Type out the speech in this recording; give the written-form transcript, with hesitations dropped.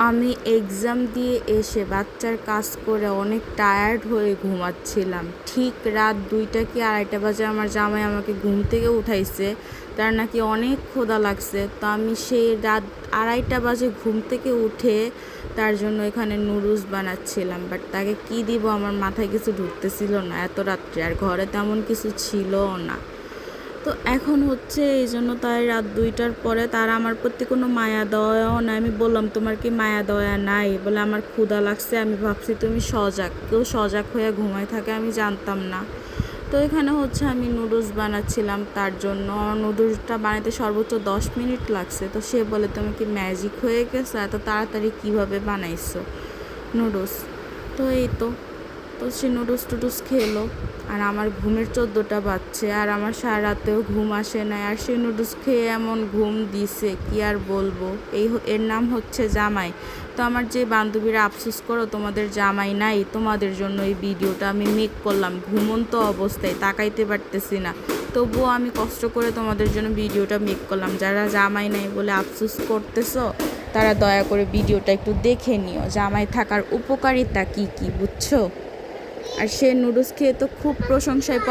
আমি এক্সাম দিয়ে এসে বাচ্চার কাজ করে অনেক টায়ার্ড হয়ে ঘুমাচ্ছিলাম। ঠিক রাত 2টা কি 2:30 বাজে আমার জামাই আমাকে ঘুম থেকে উঠাইছে। তার নাকি অনেক ক্ষুধা লাগছে। তো আমি সেই রাত 2:30 বাজে ঘুম থেকে উঠে তার জন্য এখানে নুডলস বানাচ্ছিলাম। বাট তাকে কি দিব আমার মাথায় কিছু ঢুকতেছিল না এত রাত্রে, আর ঘরে তেমন কিছু ছিলও না। তো এখন হচ্ছে এই জন্য তাই রাত 2টার পরে তার আমার প্রতি কোনো মায়া দয়াও নাই। আমি বললাম, তোমার কি মায়া দয়া নাই? বলে, আমার ক্ষুধা লাগছে, আমি ভাবছি তুমি সজাগ। কেউ সজাগ হয়ে ঘুমায় থাকে আমি জানতাম না। তো এখানে হচ্ছে আমি নুডলস বানাচ্ছিলাম তার জন্য। আমার নুডলসটা বানাতে সর্বোচ্চ 10 মিনিট লাগছে। তো সে বলে, তুমি কি ম্যাজিক হয়ে গেছো, এত তাড়াতাড়ি কীভাবে বানাইছো নুডলস? তো এই তো সে নুডলস খেলো। আর আমার ঘুমের 14টা বাজছে, আর আমার সারা রাতেও ঘুম আসে না। আর সে নুডলস খেয়ে এমন ঘুম দিছে কি আর বলবো। এর নাম হচ্ছে জামাই। তো আমার যে বান্ধবীরা আফসোস করো তোমাদের জামাই নাই, তোমাদের জন্য এই ভিডিওটা আমি মেক করলাম। ঘুমন্ত অবস্থায় তাকাইতে পারতেছি না, তবুও আমি কষ্ট করে তোমাদের জন্য ভিডিওটা মেক করলাম। যারা জামাই নাই বলে আফসোস করতেছো তারা দয়া করে ভিডিওটা একটু দেখে নিও। জামাই থাকার উপকারিতা কি কি বুঝছো? আর সে নুডলস খেয়ে তো খুব প্রশংসায়